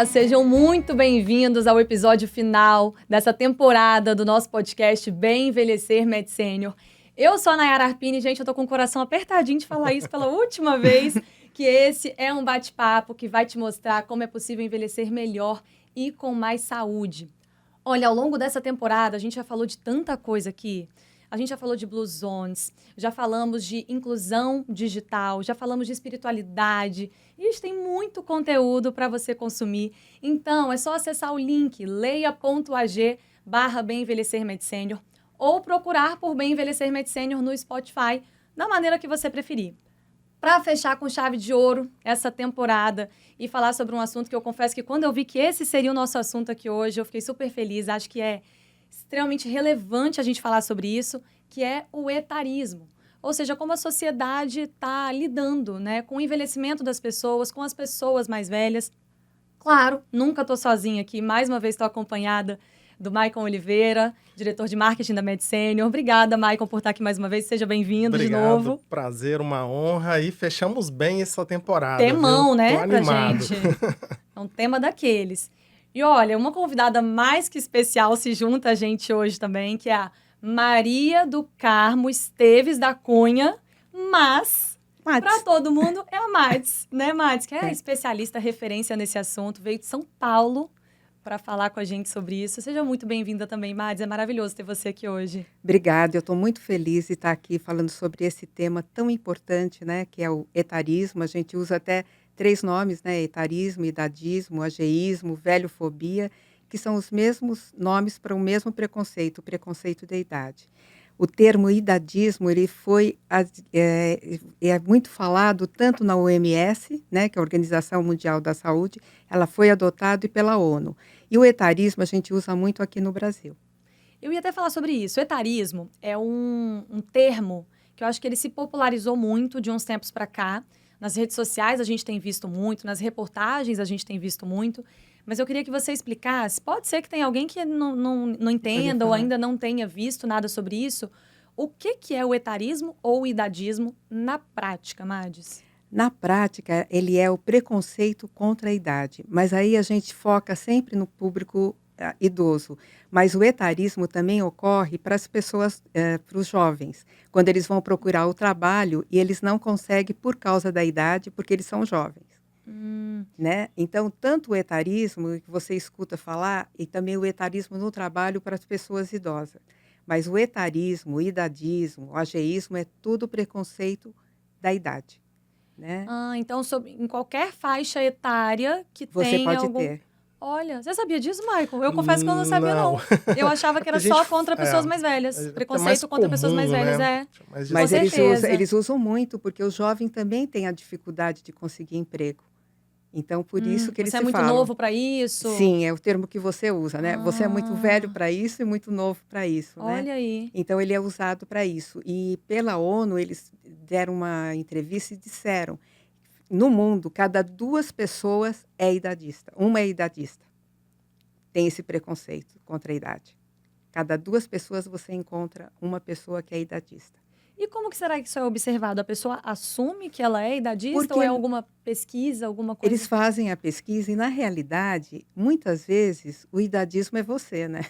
Olá, sejam muito bem-vindos ao episódio final dessa temporada do nosso podcast Bem Envelhecer Med Senior. Eu sou a Nayara Arpini, gente, eu tô com o coração apertadinho de falar isso pela última vez, que esse é um bate-papo que vai te mostrar como é possível envelhecer melhor e com mais saúde. Olha, ao longo dessa temporada, a gente já falou de tanta coisa aqui. A gente já falou de Blue Zones, já falamos de inclusão digital, já falamos de espiritualidade. E tem muito conteúdo para você consumir. Então, é só acessar o link leia.ag/Bem Envelhecer Med Senior ou procurar por Bem Envelhecer Med Senior no Spotify, da maneira que você preferir. Para fechar com chave de ouro essa temporada e falar sobre um assunto que eu confesso que quando eu vi que esse seria o nosso assunto aqui hoje, eu fiquei super feliz. Acho que é extremamente relevante a gente falar sobre isso, que é o etarismo. Ou seja, como a sociedade está lidando, né, com o envelhecimento das pessoas, com as pessoas mais velhas. Claro, nunca estou sozinha aqui. Mais uma vez estou acompanhada do Maicon Oliveira, diretor de marketing da Med Senior. Obrigada, Maicon, por estar aqui mais uma vez. Seja bem-vindo de novo. Obrigado, prazer, uma honra. E fechamos bem essa temporada, Temão, viu? né, Tô animado. pra gente. É um tema daqueles. E olha, uma convidada mais que especial se junta a gente hoje também, que é a Maria do Carmo Esteves da Cunha, mas para todo mundo é a Mads, né, Mads? Que é especialista, referência nesse assunto, veio de São Paulo para falar com a gente sobre isso. Seja muito bem-vinda também, Mads. É maravilhoso ter você aqui hoje. Obrigada, eu estou muito feliz de estar aqui falando sobre esse tema tão importante, né, que é o etarismo. A gente usa até 3 nomes, né, etarismo, idadismo, ageísmo, velhofobia, que são os mesmos nomes para o mesmo preconceito, o preconceito da idade. O termo idadismo, ele é muito falado tanto na OMS, né, que é a Organização Mundial da Saúde, ela foi adotada, e pela ONU. E o etarismo a gente usa muito aqui no Brasil. Eu ia até falar sobre isso. O etarismo é um termo que eu acho que ele se popularizou muito de uns tempos para cá. Nas redes sociais a gente tem visto muito, nas reportagens a gente tem visto muito. Mas eu queria que você explicasse, pode ser que tenha alguém que não entenda ou ainda não tenha visto nada sobre isso. O que é o etarismo ou o idadismo na prática, Mads? Na prática, ele é o preconceito contra a idade, mas aí a gente foca sempre no público idoso. Mas o etarismo também ocorre para as pessoas, para os jovens, quando eles vão procurar o trabalho e eles não conseguem por causa da idade, porque eles são jovens. Né? Então, tanto o etarismo, que você escuta falar, e também o etarismo no trabalho para as pessoas idosas. Mas o etarismo, o idadismo, o ageísmo é tudo preconceito da idade. Né? Então, em qualquer faixa etária que você tem pode algum... ter. Olha, você sabia disso, Maicon? Eu confesso que eu não sabia, não. Eu achava que era só contra pessoas mais velhas. Preconceito contra pessoas mais velhas, né? Mas eles usam muito, porque o jovem também tem a dificuldade de conseguir emprego. Então, por isso que eles se falam. Você é muito novo para isso? Sim, é o termo que você usa, né? Você é muito velho para isso e muito novo para isso, né? Olha aí. Então, ele é usado para isso. E pela ONU, eles deram uma entrevista e disseram: no mundo, cada 2 pessoas é idadista. Uma é idadista. Tem esse preconceito contra a idade. Cada 2 pessoas você encontra uma pessoa que é idadista. E como que será que isso é observado? A pessoa assume que ela é idadista ou é alguma pesquisa, alguma coisa? Eles fazem a pesquisa e, na realidade, muitas vezes, o idadismo é você, né?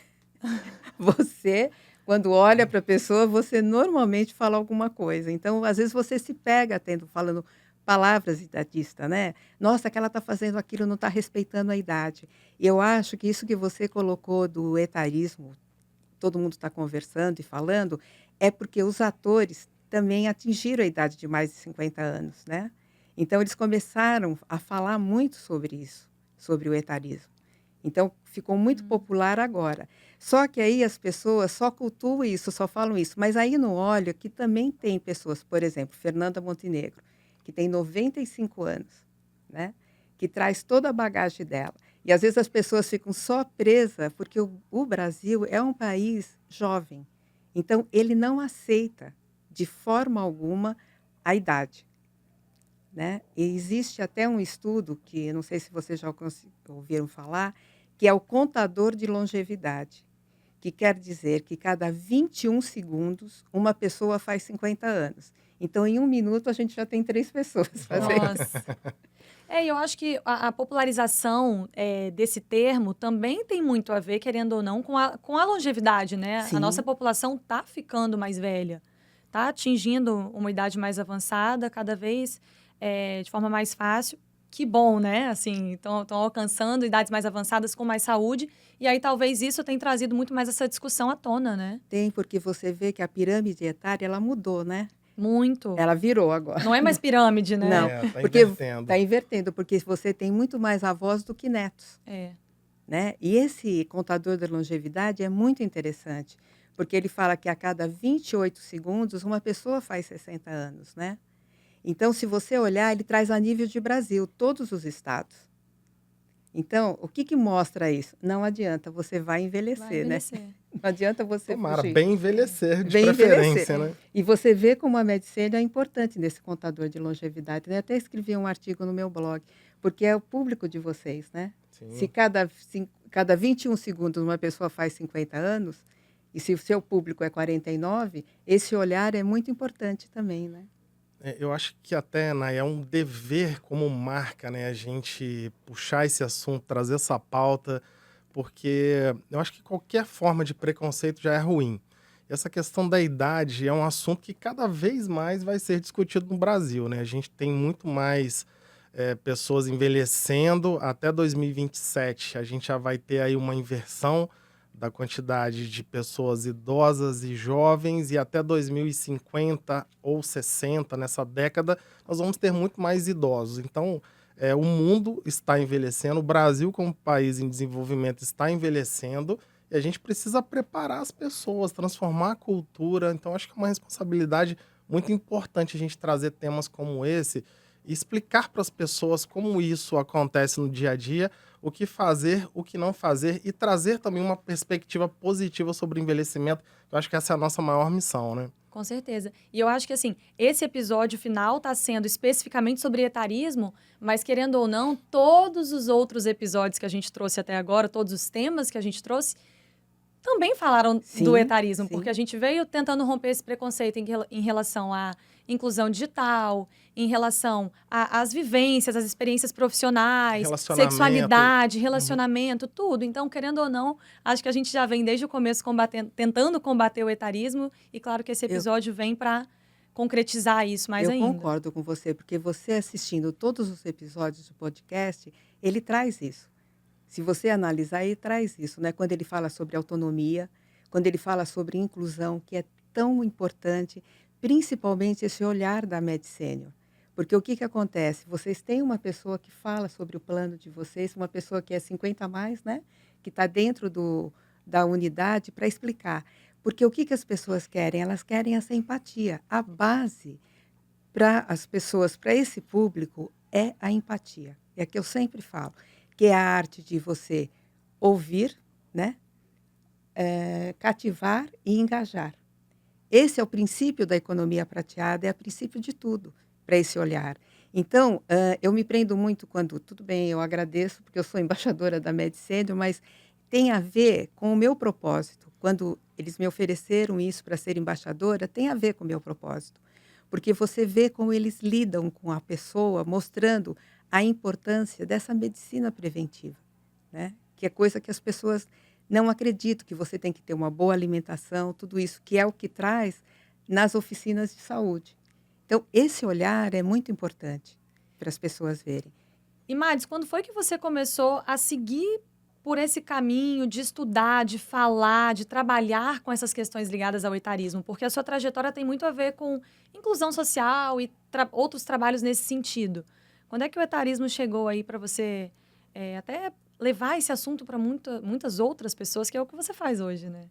Você, quando olha para a pessoa, você normalmente fala alguma coisa. Então, às vezes, você se pega falando palavras idadista, né? Nossa, que ela está fazendo aquilo, não está respeitando a idade. E eu acho que isso que você colocou do etarismo, todo mundo está conversando e falando, é porque os atores também atingiram a idade de mais de 50 anos, né? Então, eles começaram a falar muito sobre isso, sobre o etarismo. Então, ficou muito popular agora. Só que aí as pessoas só cultuam isso, só falam isso. Mas aí não olha que também tem pessoas, por exemplo, Fernanda Montenegro, que tem 95 anos, né? Que traz toda a bagagem dela. E, às vezes, as pessoas ficam só presas porque o Brasil é um país jovem. Então, ele não aceita, de forma alguma, a idade. Né? E existe até um estudo, que não sei se vocês já ouviram falar, que é o contador de longevidade, que quer dizer que cada 21 segundos uma pessoa faz 50 anos. Então, em 1 minuto, a gente já tem 3 pessoas fazendo. Nossa. E eu acho que a popularização desse termo também tem muito a ver, querendo ou não, com a longevidade, né? A nossa Sim, população está ficando mais velha, está atingindo uma idade mais avançada, cada vez de forma mais fácil. Que bom, né? Assim, estão alcançando idades mais avançadas com mais saúde, e aí talvez isso tenha trazido muito mais essa discussão à tona, né? tem, porque você vê que a pirâmide etária, ela mudou, né? Muito. Ela virou agora. Não é mais pirâmide, né? Não, Tá porque invertendo. está invertendo, porque você tem muito mais avós do que netos, É. né? E esse contador da longevidade é muito interessante, porque ele fala que a cada 28 segundos uma pessoa faz 60 anos, né? Então, se você olhar, ele traz a nível de Brasil, todos os estados. Então, o que que mostra isso? Não adianta, você vai Vai envelhecer, né? envelhecer. Não adianta você Tomara, fugir. bem envelhecer, de Bem envelhecer. preferência, né? E você vê como a medicina é importante nesse contador de longevidade, né? Eu até escrevi um artigo no meu blog, porque é o público de vocês, né? Se Sim. cada 21 segundos uma pessoa faz 50 anos, e se o seu público é 49, esse olhar é muito importante também, né? Eu acho que até, Nay, é um dever como marca, né, a gente puxar esse assunto, trazer essa pauta, porque eu acho que qualquer forma de preconceito já é ruim. Essa questão da idade é um assunto que cada vez mais vai ser discutido no Brasil, né? A gente tem muito mais pessoas envelhecendo. Até 2027 a gente já vai ter aí uma inversão da quantidade de pessoas idosas e jovens, e até 2050 ou 60, nessa década, nós vamos ter muito mais idosos. Então, o mundo está envelhecendo, o Brasil, como país em desenvolvimento, está envelhecendo, e a gente precisa preparar as pessoas, transformar a cultura. Então, acho que é uma responsabilidade muito importante a gente trazer temas como esse e explicar para as pessoas como isso acontece no dia a dia, o que fazer, o que não fazer, e trazer também uma perspectiva positiva sobre o envelhecimento. Eu acho que essa é a nossa maior missão, né? Com certeza. E eu acho que, assim, esse episódio final está sendo especificamente sobre etarismo, mas, querendo ou não, todos os outros episódios que a gente trouxe até agora, todos os temas que a gente trouxe, também falaram do Sim, etarismo, sim. porque a gente veio tentando romper esse preconceito em relação à inclusão digital, em relação às vivências, às experiências profissionais, Relacionamento. sexualidade, Uhum. relacionamento, tudo. Então, querendo ou não, acho que a gente já vem desde o começo tentando combater o etarismo, e claro que esse Eu, episódio vem para concretizar isso mais eu ainda. concordo com você, porque você assistindo todos os episódios do podcast, ele traz isso. Se você analisar, ele traz isso, né? Quando ele fala sobre autonomia, quando ele fala sobre inclusão, que é tão importante, principalmente esse olhar da Med Porque o que que acontece? Vocês têm uma pessoa que fala sobre o plano de vocês, uma pessoa que é 50 a mais, né? Que está dentro da unidade para explicar. Porque o que que as pessoas querem? Elas querem essa empatia. A base para as pessoas, para esse público, é a empatia. É a que eu sempre falo, que é a arte de você ouvir, né? Cativar e engajar. Esse é o princípio da economia prateada, é o princípio de tudo para esse olhar. Então, eu me prendo muito quando, tudo bem, eu agradeço, porque eu sou embaixadora da Medicênio, mas tem a ver com o meu propósito. Quando eles me ofereceram isso para ser embaixadora, tem a ver com o meu propósito. Porque você vê como eles lidam com a pessoa, mostrando a importância dessa medicina preventiva, né? Que é coisa que as pessoas não acreditam, que você tem que ter uma boa alimentação, tudo isso, que é o que traz nas oficinas de saúde. Então, esse olhar é muito importante para as pessoas verem. E, Mads, quando foi que você começou a seguir por esse caminho de estudar, de falar, de trabalhar com essas questões ligadas ao etarismo? Porque a sua trajetória tem muito a ver com inclusão social e outros trabalhos nesse sentido. Quando é que o etarismo chegou aí para você até levar esse assunto para muitas outras pessoas, que é o que você faz hoje, né?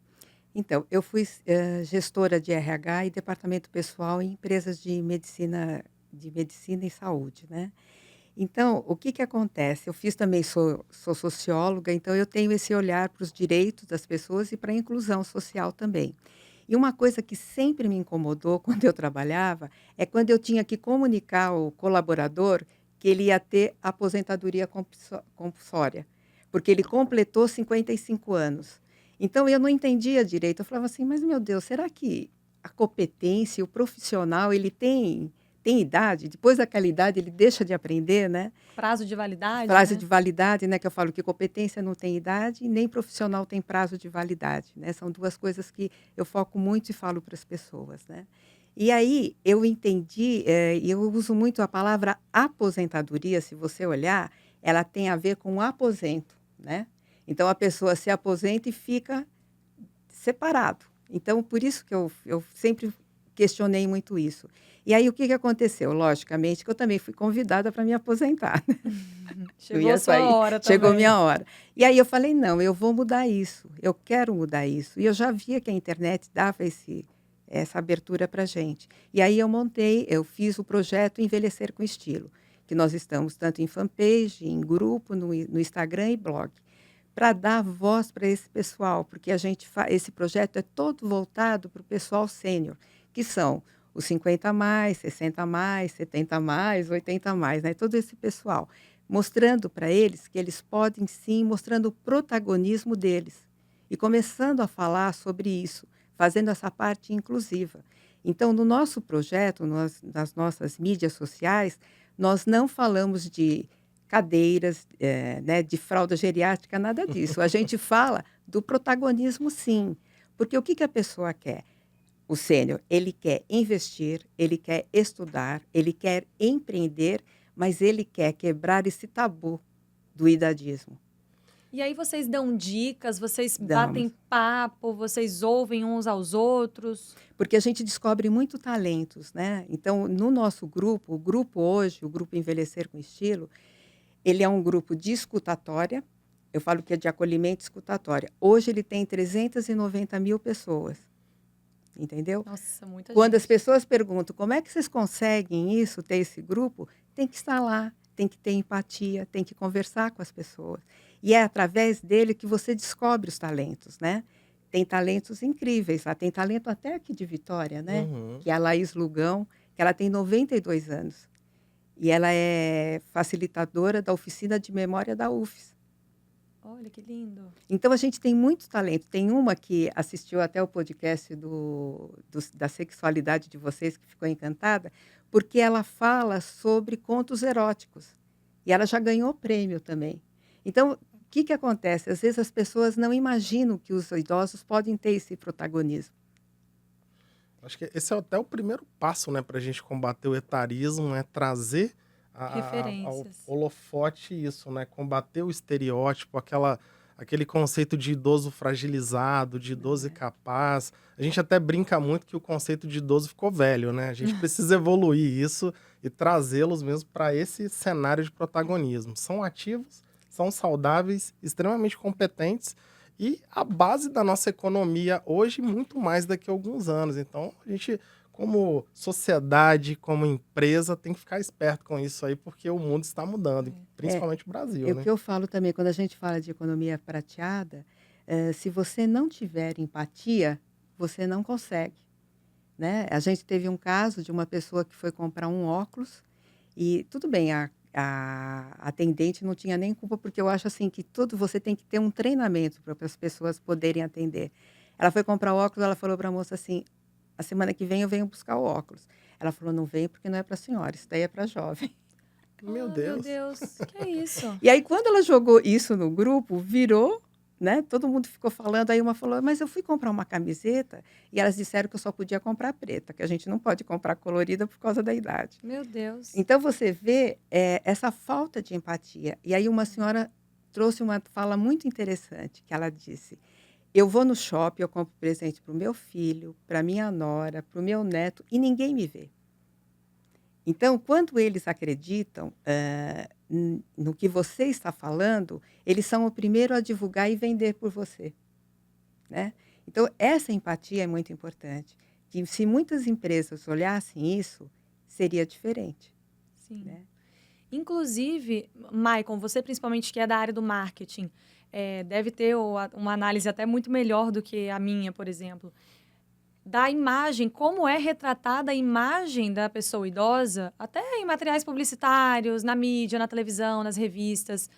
Então, eu fui gestora de RH e departamento pessoal em empresas de medicina e saúde, né? Então, o que que acontece? Eu fiz também, sou socióloga, então eu tenho esse olhar para os direitos das pessoas e para a inclusão social também. E uma coisa que sempre me incomodou quando eu trabalhava é quando eu tinha que comunicar ao colaborador que ele ia ter aposentadoria compulsória, porque ele completou 55 anos. Então, eu não entendia direito. Eu falava assim, mas meu Deus, será que a competência, o profissional, ele tem tem idade, depois daquela idade ele deixa de aprender, né? Prazo de validade, Prazo né? de validade, né? Que eu falo que competência não tem idade, nem profissional tem prazo de validade, né? São duas coisas que eu foco muito e falo para as pessoas, né? E aí eu entendi, e eu uso muito a palavra aposentadoria, se você olhar, ela tem a ver com aposento, né? Então a pessoa se aposenta e fica separado. Então, por isso que eu sempre questionei muito isso. E aí, o que aconteceu? Logicamente que eu também fui convidada para me aposentar. Eu Chegou a ia sua sair, hora chegou também. minha hora. E aí eu falei, não, eu vou mudar isso, eu quero mudar isso. E eu já via que a internet dava essa abertura para a gente. E aí eu fiz o projeto Envelhecer com Estilo, que nós estamos tanto em fanpage, em grupo, no Instagram e blog, para dar voz para esse pessoal, porque esse projeto é todo voltado para o pessoal sênior, que são os 50 a mais, 60 a mais, 70 a mais, 80 a mais, né? Todo esse pessoal, mostrando para eles que eles podem sim, mostrando o protagonismo deles e começando a falar sobre isso, fazendo essa parte inclusiva. Então, no nosso projeto, nas nossas mídias sociais, nós não falamos de cadeiras, né, de fralda geriátrica, nada disso. A gente fala do protagonismo, sim. Porque o que a pessoa quer? O sênior, ele quer investir, ele quer estudar, ele quer empreender, mas ele quer quebrar esse tabu do idadismo. E aí vocês dão dicas, vocês batem Damos. papo, vocês ouvem uns aos outros? Porque a gente descobre muito talentos, né? Então, no nosso grupo, o grupo hoje, o grupo Envelhecer com Estilo, ele é um grupo de escutatória, eu falo que é de acolhimento e escutatória. Hoje ele tem 390 mil pessoas, entendeu? Nossa, muita Quando as gente. pessoas perguntam como é que vocês conseguem isso, ter esse grupo, tem que estar lá, tem que ter empatia, tem que conversar com as pessoas. E é através dele que você descobre os talentos, né? Tem talentos incríveis lá, tem talento até aqui de Vitória, né? Uhum. Que é a Laís Lugão, que ela tem 92 anos. E ela é facilitadora da oficina de memória da UFES. Olha que lindo. Então, a gente tem muito talento. Tem uma que assistiu até o podcast da sexualidade de vocês, que ficou encantada, porque ela fala sobre contos eróticos. E ela já ganhou prêmio também. Então, o que acontece? Às vezes as pessoas não imaginam que os idosos podem ter esse protagonismo. Acho que esse é até o primeiro passo, né, para a gente combater o etarismo, né, trazer ao Referências. holofote isso, né, combater o estereótipo, aquele conceito de idoso fragilizado, de idoso incapaz. A gente até brinca muito que o conceito de idoso ficou velho, né? A gente precisa evoluir isso e trazê-los mesmo para esse cenário de protagonismo. São ativos, são saudáveis, extremamente competentes e a base da nossa economia hoje, muito mais daqui a alguns anos. Então, a gente, como sociedade, como empresa, tem que ficar esperto com isso aí, porque o mundo está mudando, É, principalmente o Brasil, é o né? que eu falo também, quando a gente fala de economia prateada, se você não tiver empatia, você não consegue, né? A gente teve um caso de uma pessoa que foi comprar um óculos e tudo bem, a atendente não tinha nem culpa, porque eu acho assim que você tem que ter um treinamento para as pessoas poderem atender. Ela foi comprar o óculos, ela falou para a moça assim, a semana que vem eu venho buscar o óculos. Ela falou, não vem porque não é para a senhora, isso daí é para jovem. Meu Ah, meu Deus. Deus, que é isso? E aí, quando ela jogou isso no grupo, virou, né? Todo mundo ficou falando. Aí uma falou, mas eu fui comprar uma camiseta e elas disseram que eu só podia comprar preta, que a gente não pode comprar colorida por causa da idade. Meu Deus. Então, você vê essa falta de empatia. E aí, uma senhora trouxe uma fala muito interessante, que ela disse, eu vou no shopping, eu compro presente para o meu filho, para minha nora, para o meu neto, e ninguém me vê. Então, quando eles acreditam no que você está falando, eles são o primeiro a divulgar e vender por você, né? Então, essa empatia é muito importante. Que se muitas empresas olhassem isso, seria diferente, Sim. né? Inclusive, Maicon, você principalmente que é da área do marketing, deve ter uma análise até muito melhor do que a minha, por exemplo, da imagem, como é retratada a imagem da pessoa idosa, até em materiais publicitários, na mídia, na televisão, nas revistas.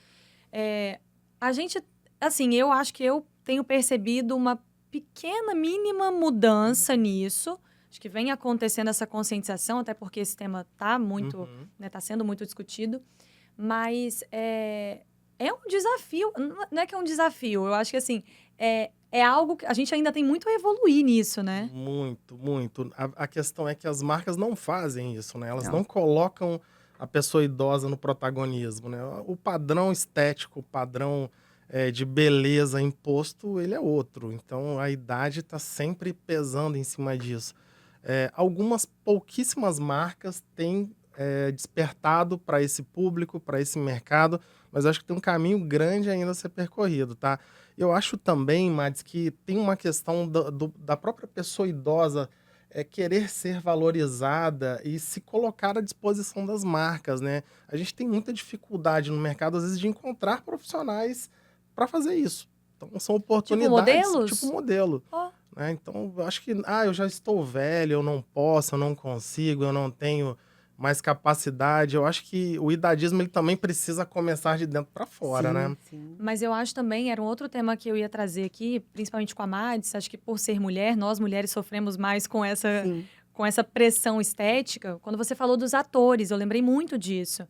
A gente, assim, eu acho que eu tenho percebido uma pequena, mínima mudança nisso, Acho que vem acontecendo essa conscientização, até porque esse tema está muito, Uhum. né, tá sendo muito discutido. Mas é um desafio, não é que é um desafio, eu acho que assim, é algo que a gente ainda tem muito a evoluir nisso, né? Muito, muito. A questão é que as marcas não fazem isso, né? Elas Não. não colocam a pessoa idosa no protagonismo, né? O padrão estético, o padrão de beleza imposto, ele é outro. Então, a idade está sempre pesando em cima disso. Algumas pouquíssimas marcas têm despertado para esse público, para esse mercado, mas acho que tem um caminho grande ainda a ser percorrido, tá? Eu acho também, Mads, que tem uma questão da própria pessoa idosa querer ser valorizada e se colocar à disposição das marcas, né? A gente tem muita dificuldade no mercado, às vezes, de encontrar profissionais para fazer isso. Então, são Tipo oportunidades, tipo modelos? modelo. Ó, Né? Então, eu acho que, eu já estou velho, eu não posso, eu não consigo, eu não tenho mais capacidade. Eu acho que o idadismo ele também precisa começar de dentro para fora, Sim, né? sim. mas eu acho também, era um outro tema que eu ia trazer aqui, principalmente com a Mads, acho que por ser mulher, nós mulheres sofremos mais Sim. com essa pressão estética. Quando você falou dos atores, eu lembrei muito disso.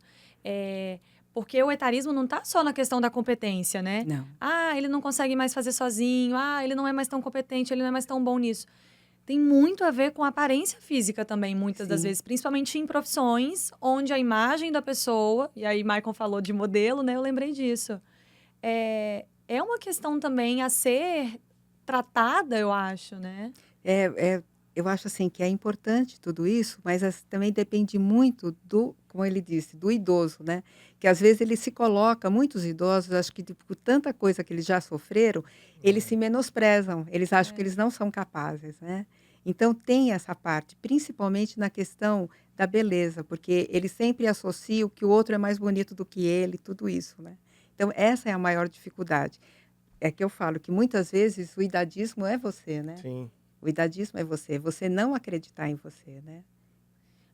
Porque o etarismo não está só na questão da competência, né? Não. Ah, ele não consegue mais fazer sozinho. Ah, ele não é mais tão competente, ele não é mais tão bom nisso. Tem muito a ver com a aparência física também, muitas das Sim. vezes, principalmente em profissões onde a imagem da pessoa, e aí Michael falou de modelo, né? Eu lembrei disso. É uma questão também a ser tratada, eu acho, né? Eu acho assim que é importante tudo isso, mas também depende muito do, como ele disse, do idoso, né? Que às vezes ele se coloca, muitos idosos, acho que por tanta coisa que eles já sofreram, eles se menosprezam, eles acham que É. eles não são capazes, né? Então tem essa parte, principalmente na questão da beleza, porque ele sempre associa o que o outro é mais bonito do que ele, tudo isso, né? Então essa é a maior dificuldade. É que eu falo que muitas vezes o idadismo é você, né? Sim. O idadismo é você não acreditar em você, né.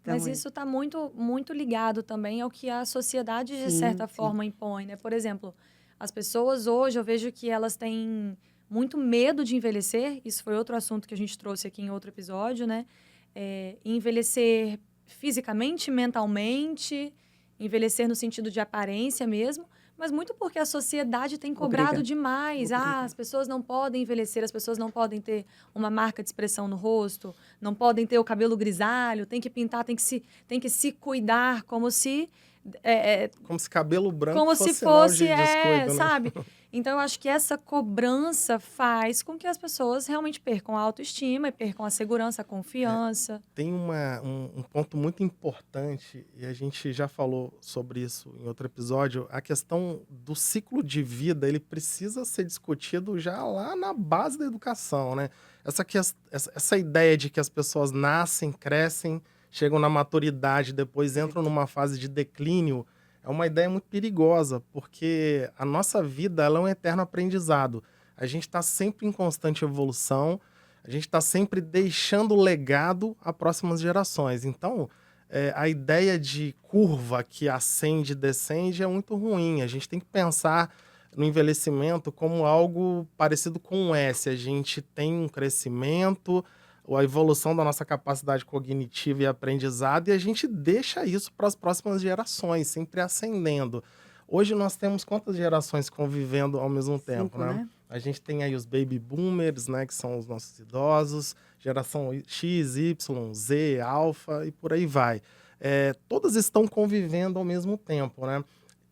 Mas Então isso está muito, muito ligado também ao que a sociedade, de sim, certa sim, forma, impõe, né? Por exemplo, as pessoas hoje, eu vejo que elas têm muito medo de envelhecer. Isso foi outro assunto que a gente trouxe aqui em outro episódio, né? Envelhecer fisicamente, mentalmente, envelhecer no sentido de aparência mesmo, mas muito porque a sociedade tem cobrado obriga, demais. Ah, obriga. as pessoas não podem envelhecer, as pessoas não podem ter uma marca de expressão no rosto, não podem ter o cabelo grisalho, tem que pintar, tem que se cuidar Como se cabelo branco como se fosse sinal fosse, de descuido, né? sabe? Então, eu acho que essa cobrança faz com que as pessoas realmente percam a autoestima e percam a segurança, a confiança. Tem um ponto muito importante, e a gente já falou sobre isso em outro episódio, a questão do ciclo de vida, ele precisa ser discutido já lá na base da educação, né? Essa ideia de que as pessoas nascem, crescem, chegam na maturidade, depois entram numa fase de declínio, é uma ideia muito perigosa, porque a nossa vida ela é um eterno aprendizado. A gente está sempre em constante evolução, a gente está sempre deixando legado a próximas gerações. Então, a ideia de curva que ascende e descende é muito ruim. A gente tem que pensar no envelhecimento como algo parecido com um S. A gente tem um crescimento, a evolução da nossa capacidade cognitiva e aprendizado, e a gente deixa isso para as próximas gerações, sempre ascendendo. Hoje nós temos quantas gerações convivendo ao mesmo tempo, 5, né? né. A gente tem aí os baby boomers, né, que são os nossos idosos, geração X, Y, Z, alfa e por aí vai. Todas estão convivendo ao mesmo tempo, né?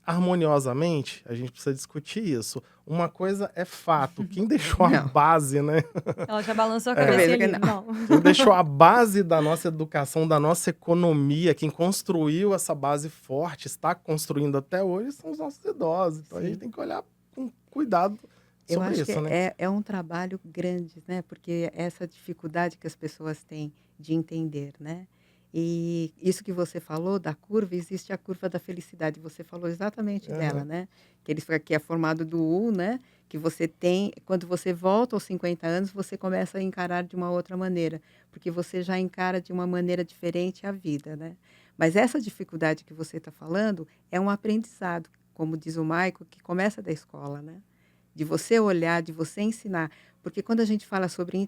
Harmoniosamente, a gente precisa discutir isso. Uma coisa é fato, quem deixou a Não, base, né? Ela já balançou a eu cabeça vejo que ali. não. Não. Quem deixou a base da nossa educação, da nossa economia, quem construiu essa base forte, está construindo até hoje, são os nossos idosos. Então a gente Sim. tem que olhar com cuidado Eu sobre acho que isso, né? é um trabalho grande, né, porque essa dificuldade que as pessoas têm de entender, né. E isso que você falou da curva, existe a curva da felicidade, você falou exatamente dela, Aham. né, que é formado do U, né, que você tem quando você volta aos 50 anos, você começa a encarar de uma outra maneira, porque você já encara de uma maneira diferente a vida, né. Mas essa dificuldade que você está falando é um aprendizado, como diz o Michael, que começa da escola, né. de você olhar, de você ensinar. Porque quando a gente fala sobre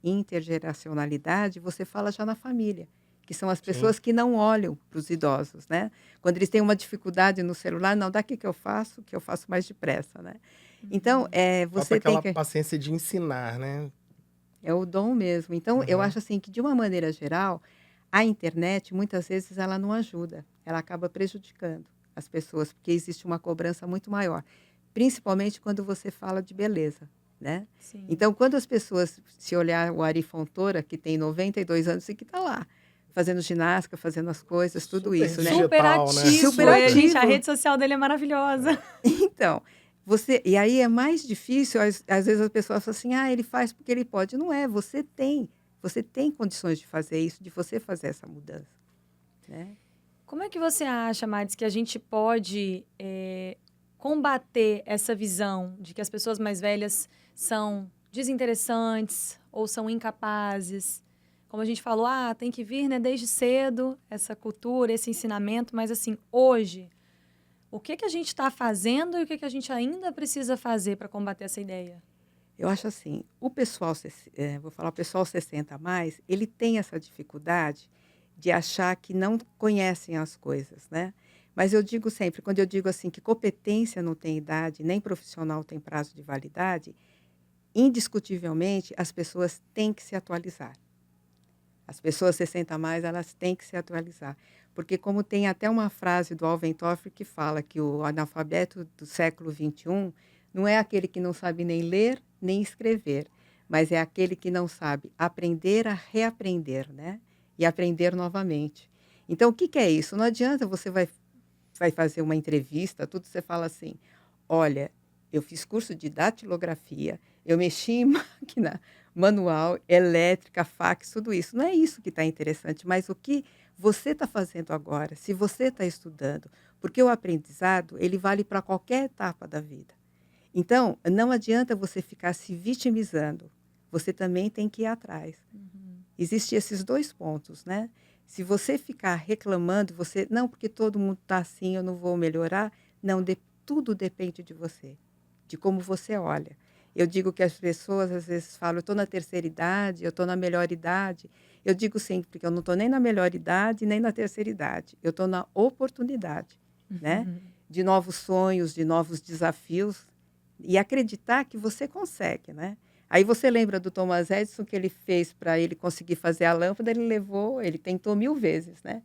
intergeracionalidade, você fala já na família, que são as Sim. pessoas que não olham para os idosos, né? Quando eles têm uma dificuldade no celular, não, daqui que eu faço mais depressa, né? Então, Falta você tem aquela que... paciência de ensinar, né? É o dom mesmo. Então, eu Uhum. acho assim que, de uma maneira geral, a internet, muitas vezes, ela não ajuda. Ela acaba prejudicando as pessoas, porque existe uma cobrança muito maior. Principalmente quando você fala de beleza, né? Sim. Então, quando as pessoas, se olhar o Ari Fontoura, que tem 92 anos e que está lá, fazendo ginástica, fazendo as coisas, tudo Super isso, né? Super digital, né? Super ativo, gente, a ativo. rede social dele é maravilhosa. Então, e aí é mais difícil, às vezes as pessoas falam assim, ele faz porque ele pode. Não é, você tem condições de fazer isso, de você fazer essa mudança, né? Como é que você acha, Mads, que a gente pode combater essa visão de que as pessoas mais velhas são desinteressantes ou são incapazes? Como a gente falou, tem que vir, né, desde cedo, essa cultura, esse ensinamento, mas assim, hoje, o que que a gente está fazendo e o que que a gente ainda precisa fazer para combater essa ideia? Eu acho assim, o pessoal, vou falar o pessoal 60 a mais, ele tem essa dificuldade de achar que não conhecem as coisas, né? Mas eu digo sempre, quando eu digo assim que competência não tem idade, nem profissional tem prazo de validade, indiscutivelmente as pessoas têm que se atualizar. As pessoas 60 a mais, elas têm que se atualizar. Porque como tem até uma frase do Alvin Toffler que fala que o analfabeto do século XXI não é aquele que não sabe nem ler, nem escrever, mas é aquele que não sabe aprender a reaprender, né? E aprender novamente. Então, o que que é isso? Não adianta você vai fazer uma entrevista, tudo você fala assim, olha, eu fiz curso de datilografia, eu mexi em máquina manual, elétrica, fax, tudo isso. Não é isso que está interessante, mas o que você está fazendo agora, se você está estudando, porque o aprendizado, ele vale para qualquer etapa da vida. Então, não adianta você ficar se vitimizando, você também tem que ir atrás. Existem esses dois pontos, né? Se você ficar reclamando, não, porque todo mundo está assim, eu não vou melhorar. Não, tudo depende de você, de como você olha. Eu digo que as pessoas às vezes falam, eu estou na terceira idade, eu estou na melhor idade. Eu digo sempre que eu não estou nem na melhor idade, nem na terceira idade. Eu estou na oportunidade, né? De novos sonhos, de novos desafios. E acreditar que você consegue, né? Aí você lembra do Thomas Edison, que ele fez para ele conseguir fazer a lâmpada, ele tentou 1000 vezes, né?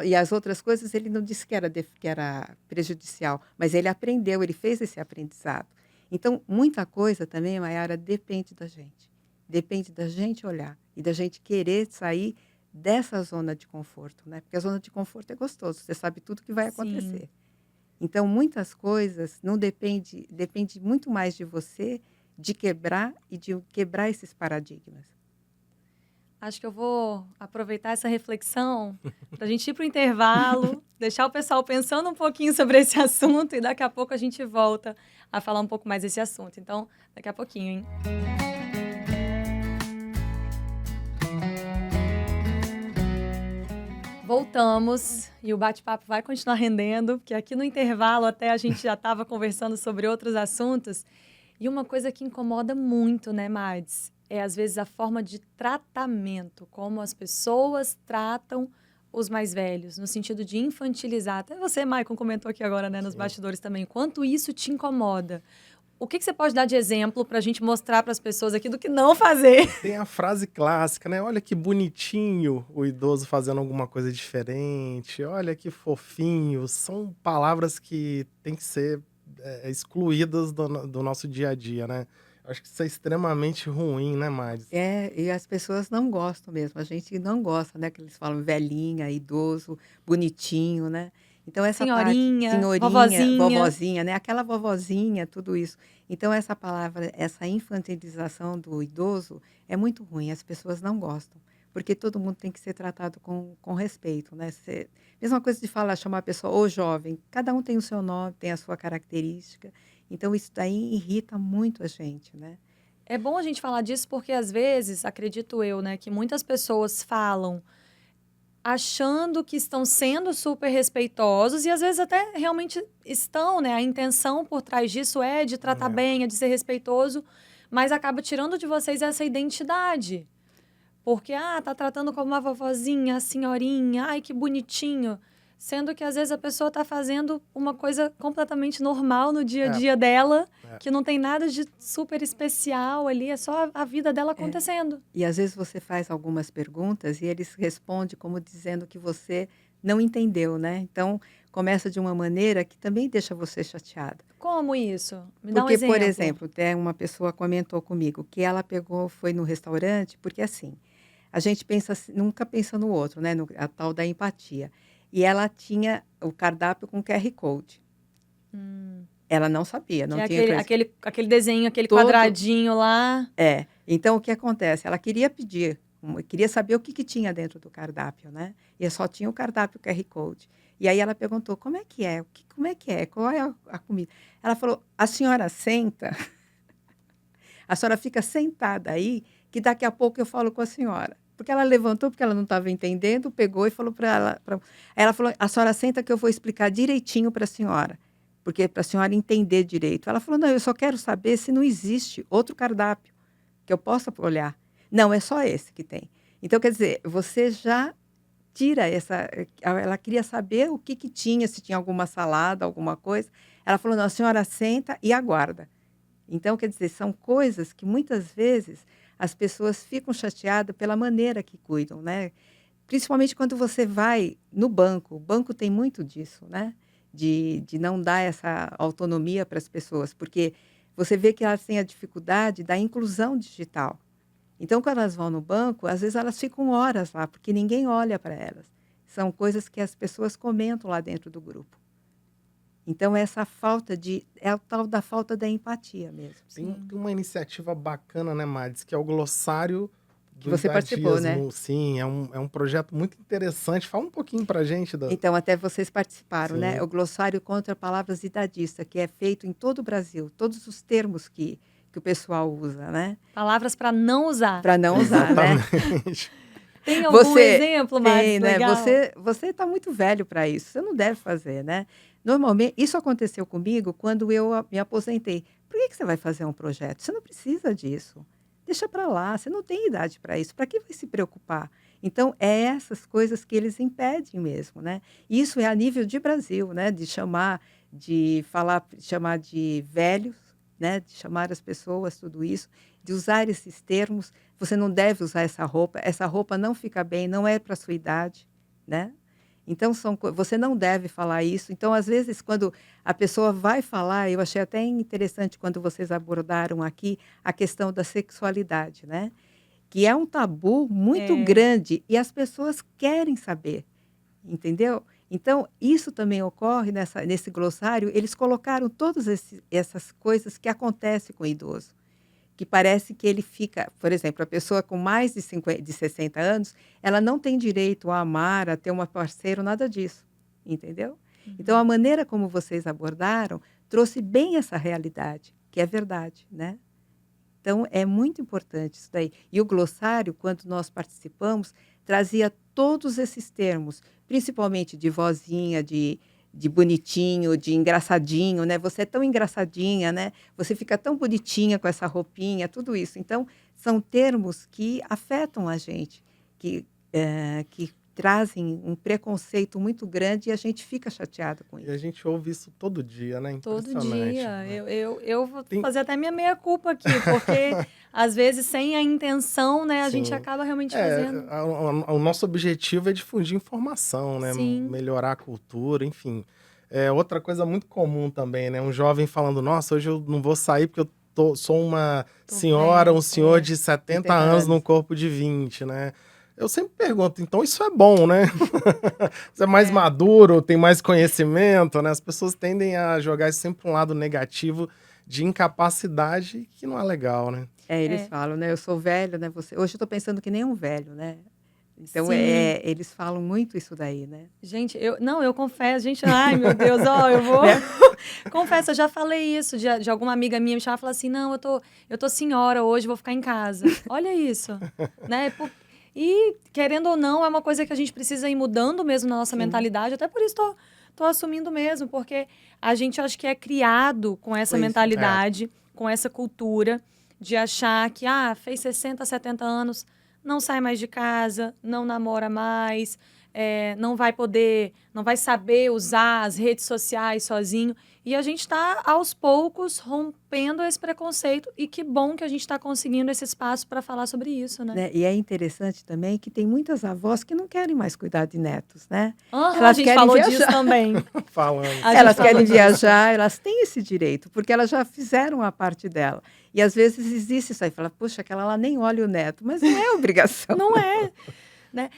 E as outras coisas ele não disse que era prejudicial, mas ele aprendeu, ele fez esse aprendizado. Então, muita coisa também, Mayara, depende da gente. Depende da gente olhar e da gente querer sair dessa zona de conforto, né? Porque a zona de conforto é gostoso, você sabe tudo que vai Sim. acontecer. Então, muitas coisas não depende muito mais de você, de quebrar esses paradigmas. Acho que eu vou aproveitar essa reflexão para a gente ir para o intervalo, deixar o pessoal pensando um pouquinho sobre esse assunto e daqui a pouco a gente volta a falar um pouco mais desse assunto. Então, daqui a pouquinho, hein? Voltamos e o bate-papo vai continuar rendendo, porque aqui no intervalo até a gente já estava conversando sobre outros assuntos. E uma coisa que incomoda muito, né, Mads? É, às vezes, a forma de tratamento, como as pessoas tratam os mais velhos, no sentido de infantilizar. Até você, Maicon, comentou aqui agora, né, nos Sim. bastidores também. Quanto isso te incomoda? O que você pode dar de exemplo para a gente mostrar para as pessoas aqui do que não fazer? Tem a frase clássica, né? Olha que bonitinho o idoso fazendo alguma coisa diferente. Olha que fofinho. São palavras que têm que ser excluídas do nosso dia a dia, né? Eu acho que isso é extremamente ruim, né, Maris? E as pessoas não gostam mesmo, a gente não gosta, né, que eles falam velhinha, idoso, bonitinho, né. Então essa parte Senhorinha, senhorinha, vovozinha. vovozinha, né, aquela vovozinha, tudo isso. Então essa palavra, essa infantilização do idoso é muito ruim, as pessoas não gostam, porque todo mundo tem que ser tratado com respeito, né. Mesma coisa de falar, chamar a pessoa "ô jovem", cada um tem o seu nome, tem a sua característica, então isso daí irrita muito a gente, né. É bom a gente falar disso porque, às vezes, acredito eu, né, que muitas pessoas falam achando que estão sendo super respeitosos e às vezes até realmente estão, né? A intenção por trás disso é de tratar bem, é de ser respeitoso, mas acaba tirando de vocês essa identidade. Porque, tá tratando como uma vovozinha, a senhorinha, ai, que bonitinho. Sendo que, às vezes, a pessoa está fazendo uma coisa completamente normal no dia a dia dela, que não tem nada de super especial ali, é só a vida dela acontecendo. E, às vezes, você faz algumas perguntas e eles respondem como dizendo que você não entendeu, né? Então, começa de uma maneira que também deixa você chateada. Como isso? Me dá um Porque, exemplo. por exemplo, até uma pessoa comentou comigo que ela foi no restaurante, porque assim, a gente nunca pensa no outro, né? A tal da empatia. E ela tinha o cardápio com QR Code. Ela não sabia, não Que é tinha... aquele desenho, aquele Todo- quadradinho lá. Então, o que acontece? Ela queria pedir, queria saber o que tinha dentro do cardápio, né? E só tinha o cardápio QR Code. E aí ela perguntou, como é que é? Como é que é? Qual é a comida? Ela falou, a senhora senta, a senhora fica sentada aí, que daqui a pouco eu falo com a senhora. Porque ela levantou, porque ela não estava entendendo, pegou e falou para ela... Aí ela falou, a senhora senta que eu vou explicar direitinho para a senhora, porque para a senhora entender direito. Ela falou, não, eu só quero saber se não existe outro cardápio que eu possa olhar. Não, é só esse que tem. Então, quer dizer, você já tira essa... Ela queria saber o que tinha, se tinha alguma salada, alguma coisa. Ela falou, não, a senhora senta e aguarda. Então, quer dizer, são coisas que muitas vezes as pessoas ficam chateadas pela maneira que cuidam, né? Principalmente quando você vai no banco. O banco tem muito disso, né? De não dar essa autonomia para as pessoas, porque você vê que elas têm a dificuldade da inclusão digital. Então, quando elas vão no banco, às vezes elas ficam horas lá, porque ninguém olha para elas. São coisas que as pessoas comentam lá dentro do grupo. Então, essa falta é o tal da falta da empatia mesmo. Tem uma iniciativa bacana, né, Mads, que é o glossário Que você participou, né? Sim, é um projeto muito interessante. Fala um pouquinho pra gente. Então, até vocês participaram, Sim. né? O glossário contra palavras idadistas, que é feito em todo o Brasil. Todos os termos que o pessoal usa, né? Palavras para não usar. Para não usar, né? Tem algum exemplo mais legal? Né? Você está muito velho para isso. Você não deve fazer, né? Normalmente, isso aconteceu comigo quando eu me aposentei. Por que você vai fazer um projeto? Você não precisa disso. Deixa para lá, você não tem idade para isso. Para que vai se preocupar? Então, é essas coisas que eles impedem mesmo, né? Isso é a nível de Brasil, né? Chamar de velhos, né? De chamar as pessoas, tudo isso, de usar esses termos. Você não deve usar essa roupa não fica bem, não é para a sua idade, né? Então, você não deve falar isso. Então, às vezes, quando a pessoa vai falar, eu achei até interessante quando vocês abordaram aqui a questão da sexualidade, né? Que é um tabu muito grande e as pessoas querem saber, entendeu? Então, isso também ocorre nesse glossário. Eles colocaram todas essas coisas que acontecem com o idoso. Que parece que ele fica, por exemplo, a pessoa com mais de 60 anos, ela não tem direito a amar, a ter uma parceira, nada disso, entendeu? Então, a maneira como vocês abordaram trouxe bem essa realidade, que é verdade, né? Então, é muito importante isso daí. E o glossário, quando nós participamos, trazia todos esses termos, principalmente de vozinha, de bonitinho, de engraçadinho, né? Você é tão engraçadinha, né? Você fica tão bonitinha com essa roupinha, tudo isso. Então, são termos que afetam a gente, que trazem um preconceito muito grande e a gente fica chateado com isso. E a gente ouve isso todo dia, né? Todo Impressionante, dia. né? Eu vou fazer até minha meia-culpa aqui, porque, às vezes, sem a intenção, né, a Sim. gente acaba realmente fazendo. O nosso objetivo é difundir informação, né? Sim. Melhorar a cultura, enfim. Outra coisa muito comum também, né? Um jovem falando, nossa, hoje eu não vou sair porque eu sou uma senhora, um senhor de 70 anos num corpo de 20, né? Eu sempre pergunto, então isso é bom, né? Você é mais maduro, tem mais conhecimento, né? As pessoas tendem a jogar isso sempre para um lado negativo de incapacidade, que não é legal, né? Eles falam, né? Eu sou velho, né? Hoje eu estou pensando que nem um velho, né? Então, Sim. Eles falam muito isso daí, né? Gente, eu confesso, gente, ai, meu Deus, eu vou... Confesso, eu já falei isso de alguma amiga minha me chamar e falar assim, não, eu tô senhora hoje, vou ficar em casa. Olha isso, né? E, querendo ou não, é uma coisa que a gente precisa ir mudando mesmo na nossa Sim. mentalidade. Até por isso tô assumindo mesmo, porque a gente acho que é criado com essa Pois é. mentalidade, com essa cultura de achar que, fez 60, 70 anos, não sai mais de casa, não namora mais, não vai saber usar as redes sociais sozinho. E a gente está, aos poucos, rompendo esse preconceito. E que bom que a gente está conseguindo esse espaço para falar sobre isso, né? Né? E é interessante também que tem muitas avós que não querem mais cuidar de netos, né? Aham, a Elas gente querem falou viajar. disso também. Falando. A gente Elas falou querem disso. viajar, elas têm esse direito, porque elas já fizeram a parte dela. E às vezes existe isso aí, fala, poxa, aquela lá nem olha o neto, mas não é obrigação. Não é, né?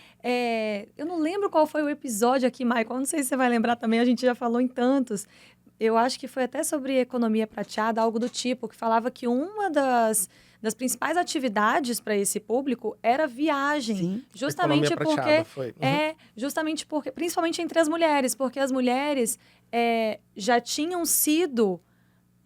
Eu não lembro qual foi o episódio aqui, Michael. Não sei se você vai lembrar também, a gente já falou em tantos. Eu acho que foi até sobre economia prateada, algo do tipo, que falava que uma das principais atividades para esse público era viagem. Sim. Justamente Economia porque prateada, foi. justamente porque, principalmente entre as mulheres, porque as mulheres já tinham sido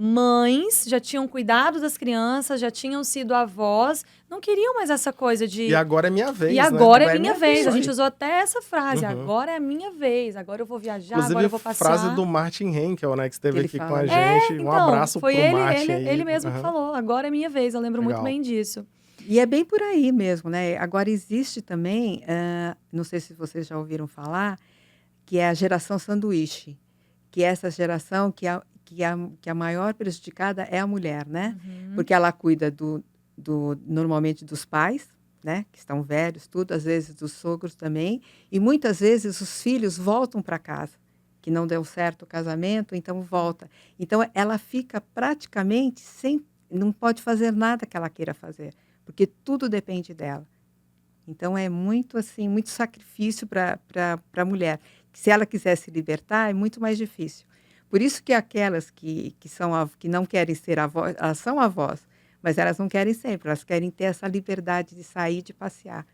mães, já tinham cuidado das crianças, já tinham sido avós, não queriam mais essa coisa de E agora é minha vez, e né? agora é Agora é minha minha vez. vez. A gente usou até essa frase. Uhum. Agora é a minha vez. Agora eu vou viajar, agora Inclusive, eu vou passear. frase do Martin Henkel, né? Que esteve Que ele aqui com fala, a né? gente. Um Então, abraço foi pro ele, Martin aí. ele mesmo que Aham. falou. Agora é minha vez. Eu lembro muito Legal. bem disso. E é bem por aí mesmo, né? Agora existe também, não sei se vocês já ouviram falar, que é a geração sanduíche, que é essa geração que a maior prejudicada é a mulher, né? Porque ela cuida normalmente dos pais, né? Que estão velhos, tudo, às vezes dos sogros também, e muitas vezes os filhos voltam para casa, que não deu certo o casamento, então volta. Então ela fica praticamente não pode fazer nada que ela queira fazer, porque tudo depende dela. Então é muito assim, muito sacrifício para a mulher. Se ela quiser se libertar, é muito mais difícil. Por isso que aquelas que não querem ser avós, elas são avós, mas elas não querem sempre, elas querem ter essa liberdade de sair, de passear.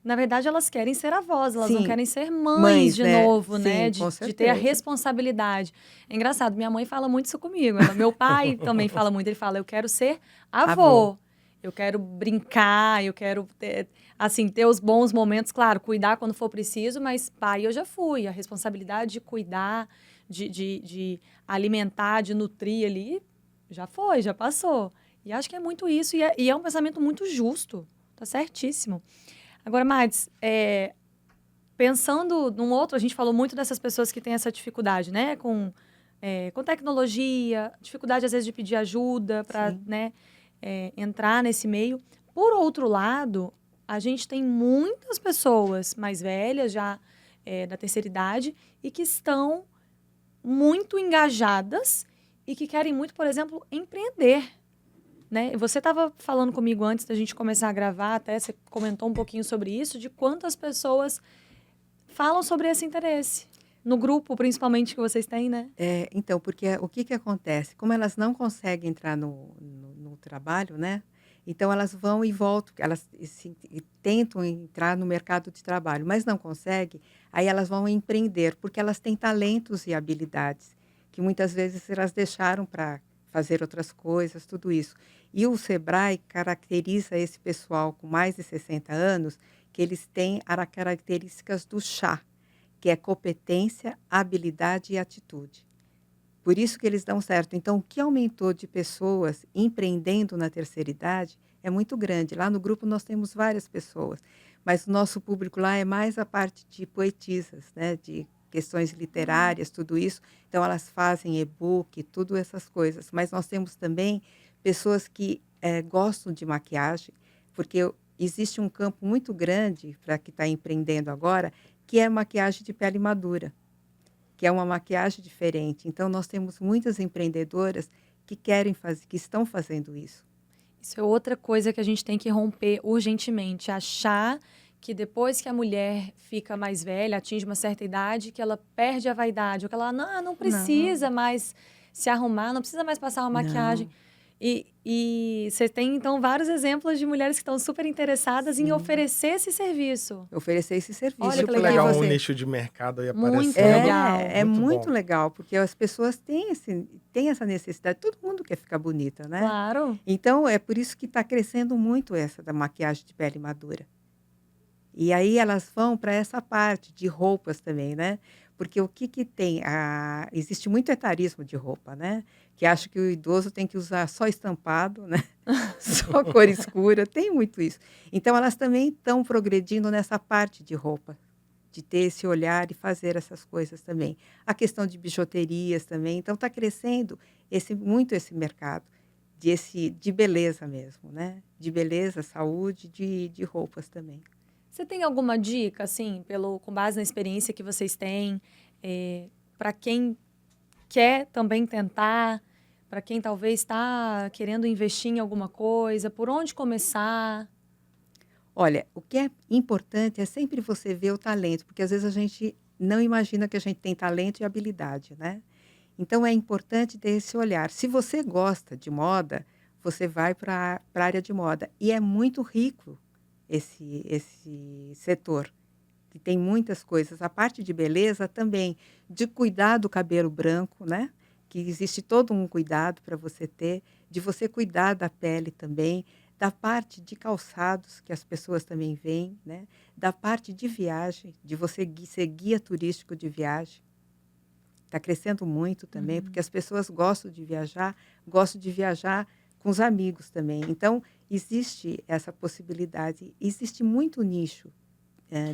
Na verdade, elas querem ser avós, elas não Sim, querem ser mães mães, de né? novo, né? Sim, De, com de ter a certeza. responsabilidade. É engraçado, minha mãe fala muito isso comigo. Meu pai também fala muito. Ele fala, eu quero ser avô. Avô. Eu quero brincar, eu quero ter, assim, ter os bons momentos, claro, cuidar quando for preciso, mas pai eu já fui. A responsabilidade de cuidar, de alimentar, de nutrir ali, já foi, já passou. E acho que é muito isso, e é um pensamento muito justo, tá certíssimo. Agora, Mads, pensando num outro, a gente falou muito dessas pessoas que têm essa dificuldade, né? Com tecnologia, dificuldade às vezes de pedir ajuda para, Sim. né, entrar nesse meio. Por outro lado, a gente tem muitas pessoas mais velhas, já da terceira idade, e que estão muito engajadas e que querem muito, por exemplo, empreender. Né? Você estava falando comigo antes da gente começar a gravar, até você comentou um pouquinho sobre isso, de quantas pessoas falam sobre esse interesse. No grupo, principalmente, que vocês têm, né? Então, porque o que acontece? Como elas não conseguem entrar no trabalho, né? Então, elas vão e voltam, elas tentam entrar no mercado de trabalho, mas não conseguem, aí elas vão empreender, porque elas têm talentos e habilidades, que muitas vezes elas deixaram para fazer outras coisas, tudo isso. E o Sebrae caracteriza esse pessoal com mais de 60 anos, que eles têm as características do chá, que é competência, habilidade e atitude. Por isso que eles dão certo. Então, o que aumentou de pessoas empreendendo na terceira idade é muito grande. Lá no grupo nós temos várias pessoas, mas o nosso público lá é mais a parte de poetisas, né? De questões literárias, tudo isso. Então, elas fazem e-book, tudo essas coisas. Mas nós temos também pessoas que gostam de maquiagem, porque existe um campo muito grande para quem está empreendendo agora, que é maquiagem de pele madura, que é uma maquiagem diferente. Então, nós temos muitas empreendedoras que querem fazer, que estão fazendo isso. Isso é outra coisa que a gente tem que romper urgentemente. Achar que depois que a mulher fica mais velha, atinge uma certa idade, que ela perde a vaidade, ou que ela não precisa mais se arrumar, não precisa mais passar uma maquiagem. Não. E você tem, então, vários exemplos de mulheres que estão super interessadas em Sim. oferecer esse serviço. Oferecer esse serviço. Olha que Super legal. legal Você- um nicho de mercado aí Muito aparecendo. legal. É muito bom. legal, porque as pessoas têm essa necessidade. Todo mundo quer ficar bonita, né? Claro. Então, é por isso que está crescendo muito essa da maquiagem de pele madura. E aí elas vão para essa parte de roupas também, né? Porque o que que tem? Existe muito etarismo de roupa, né? Que acha que o idoso tem que usar só estampado, né? Só cor escura, tem muito isso. Então elas também estão progredindo nessa parte de roupa, de ter esse olhar e fazer essas coisas também. A questão de bijuterias também, então está crescendo muito esse mercado de beleza mesmo, né? De beleza, saúde, de roupas também. Você tem alguma dica, assim, com base na experiência que vocês têm, para quem quer também tentar, para quem talvez está querendo investir em alguma coisa, por onde começar? Olha, o que é importante é sempre você ver o talento, porque às vezes a gente não imagina que a gente tem talento e habilidade, né? Então é importante ter esse olhar. Se você gosta de moda, você vai para a área de moda. E é muito rico esse setor, que tem muitas coisas. A parte de beleza também, de cuidar do cabelo branco, né? Que existe todo um cuidado para você ter, de você cuidar da pele também, da parte de calçados, que as pessoas também veem, né? Da parte de viagem, de você ser guia turístico de viagem. Está crescendo muito também, porque as pessoas gostam de viajar com os amigos também. Então, existe essa possibilidade, existe muito nicho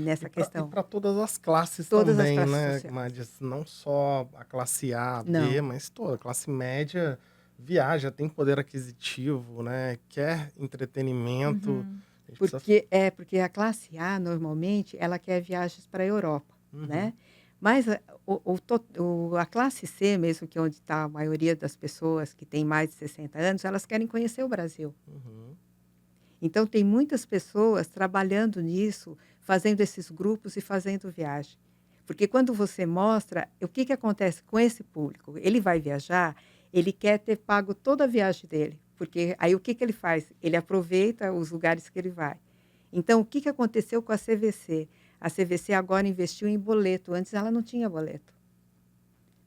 nessa E questão. para todas as classes Todas as também, classes né, sociais. Madis? Não só a classe A, B, Não, mas toda a classe média viaja, tem poder aquisitivo, né? Quer entretenimento. Uhum. A gente precisa. porque a classe A, normalmente, ela quer viagens para a Europa, Uhum, né? Mas a classe C mesmo, que é onde está a maioria das pessoas que têm mais de 60 anos, elas querem conhecer o Brasil. uhum. Então, tem muitas pessoas trabalhando nisso, fazendo esses grupos e fazendo viagem. Porque quando você mostra, o que, que acontece com esse público? Ele vai viajar, ele quer ter pago toda a viagem dele. Porque aí o que, que ele faz? Ele aproveita os lugares que ele vai. Então, o que, que aconteceu com a CVC? A CVC agora investiu em boleto. Antes ela não tinha boleto.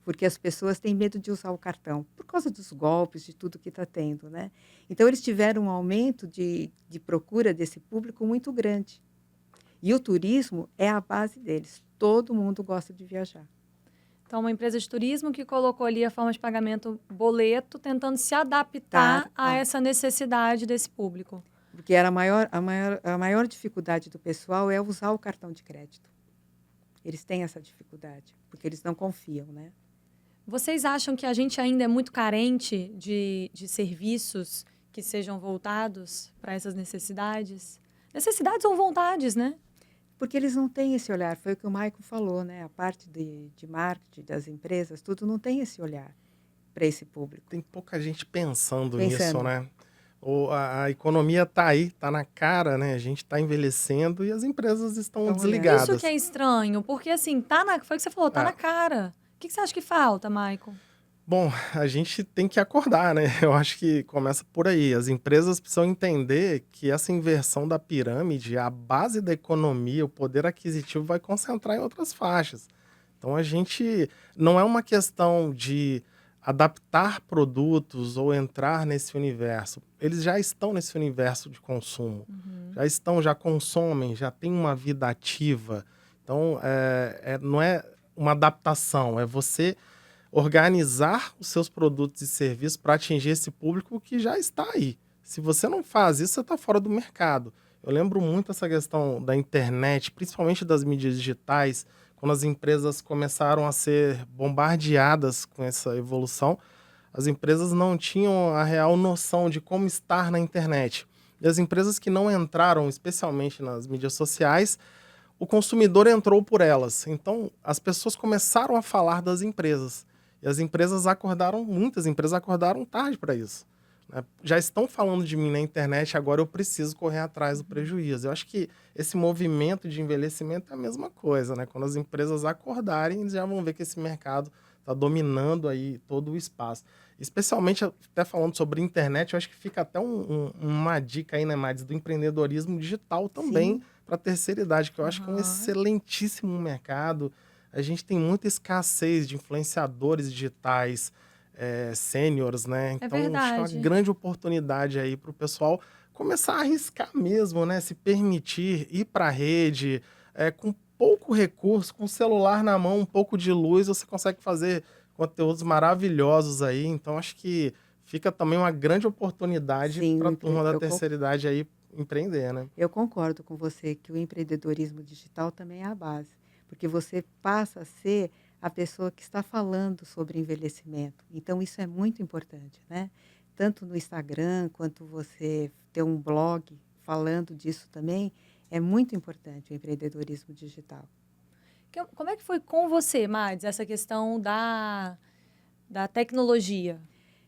Porque as pessoas têm medo de usar o cartão, por causa dos golpes, de tudo que está tendo, né? Então, eles tiveram um aumento de procura desse público muito grande. E o turismo é a base deles. Todo mundo gosta de viajar. Então, uma empresa de turismo que colocou ali a forma de pagamento boleto, tentando se adaptar Tá, a essa necessidade desse público. porque era a maior dificuldade do pessoal é usar o cartão de crédito. Eles têm essa dificuldade, porque eles não confiam, né? Vocês acham que a gente ainda é muito carente de serviços que sejam voltados para essas necessidades? Necessidades ou vontades, né? Porque eles não têm esse olhar, foi o que o Maicon falou, né? A parte de marketing das empresas, tudo não tem esse olhar para esse público. Tem pouca gente pensando nisso, Pensando, né? A economia está aí, está na cara, né? A gente está envelhecendo e as empresas estão estão olhando. Isso que desligadas. é estranho, porque assim, foi o que você falou, tá na É, cara. O que você acha que falta, Maicon? bom, a gente tem que acordar, né? Eu acho que começa por aí. As empresas precisam entender que essa inversão da pirâmide, a base da economia, o poder aquisitivo vai concentrar em outras faixas. Então a gente não é uma questão de adaptar produtos ou entrar nesse universo. Eles já estão nesse universo de consumo. Uhum. Já consomem, já têm uma vida ativa. Então não é uma adaptação, é você organizar os seus produtos e serviços para atingir esse público que já está aí. Se você não faz isso, você está fora do mercado. Eu lembro muito essa questão da internet, principalmente das mídias digitais, quando as empresas começaram a ser bombardeadas com essa evolução, as empresas não tinham a real noção de como estar na internet. E as empresas que não entraram, especialmente nas mídias sociais, o consumidor entrou por elas. Então, as pessoas começaram a falar das empresas. E as empresas muitas empresas acordaram tarde para isso, né? Já estão falando de mim na internet, agora eu preciso correr atrás do prejuízo. Eu acho que esse movimento de envelhecimento é a mesma coisa, né? Quando as empresas acordarem, eles já vão ver que esse mercado está dominando aí todo o espaço. Especialmente, até falando sobre internet, eu acho que fica até uma dica aí, né, Mads, do empreendedorismo digital também sim, para a terceira idade, que eu acho que é um Aham. excelentíssimo mercado. A gente tem muita escassez de influenciadores digitais, sêniores, né? É Então, acho que é uma verdade. grande oportunidade aí para o pessoal começar a arriscar mesmo, né? Se permitir ir para a rede, com pouco recurso, com o celular na mão, um pouco de luz, você consegue fazer conteúdos maravilhosos aí. Então, acho que fica também uma grande oportunidade Sim, para a turma da eu terceira idade aí empreender, né? Eu concordo com você que o empreendedorismo digital também é a base, porque você passa a ser a pessoa que está falando sobre envelhecimento. Então, isso é muito importante, né? Tanto no Instagram, quanto você ter um blog falando disso também, é muito importante o empreendedorismo digital. Como é que foi com você, Mads, essa questão da tecnologia?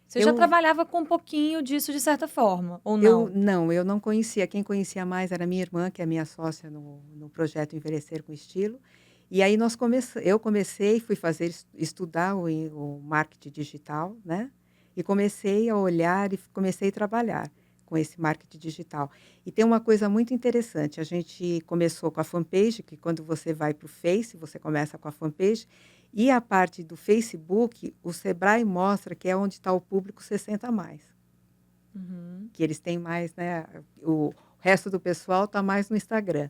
Você já Eu, trabalhava com um pouquinho disso de certa forma, ou não? eu não conhecia. Quem conhecia mais era minha irmã, que é minha sócia no projeto Envelhecer com Estilo. E aí eu comecei, fui fazer estudar o marketing digital, né? E comecei a olhar e comecei a trabalhar com esse marketing digital. E tem uma coisa muito interessante, a gente começou com a fanpage, que quando você vai para o Face, você começa com a fanpage, e a parte do Facebook, o Sebrae mostra que é onde está o público 60 a mais. Uhum. Que eles têm mais, né? O resto do pessoal está mais no Instagram.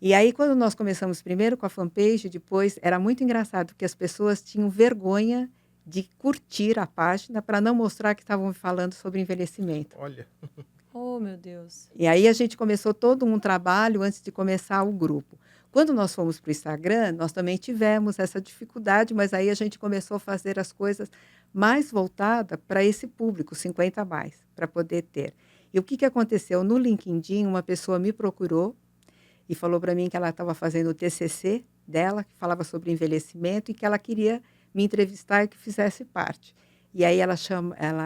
E aí, quando nós começamos primeiro com a fanpage, depois era muito engraçado, porque as pessoas tinham vergonha de curtir a página para não mostrar que estavam falando sobre envelhecimento. Olha, Oh, meu Deus. E aí a gente começou todo um trabalho antes de começar o grupo. Quando nós fomos para o Instagram, nós também tivemos essa dificuldade, mas aí a gente começou a fazer as coisas mais voltadas para esse público, 50 a mais, para poder ter. E o que aconteceu? No LinkedIn, uma pessoa me procurou e falou para mim que ela estava fazendo o TCC dela, que falava sobre envelhecimento e que ela queria me entrevistar e que fizesse parte. E aí ela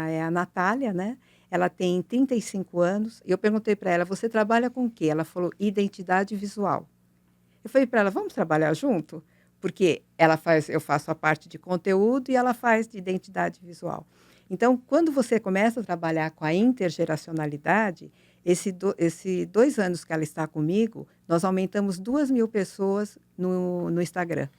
é a Natália, né? Ela tem 35 anos. E eu perguntei para ela, você trabalha com o quê? Ela falou, identidade visual. Eu falei para ela, vamos trabalhar junto? Porque eu faço a parte de conteúdo e ela faz de identidade visual. Então, quando você começa a trabalhar com a intergeracionalidade, esse 2 anos que ela está comigo, nós aumentamos 2.000 pessoas no Instagram.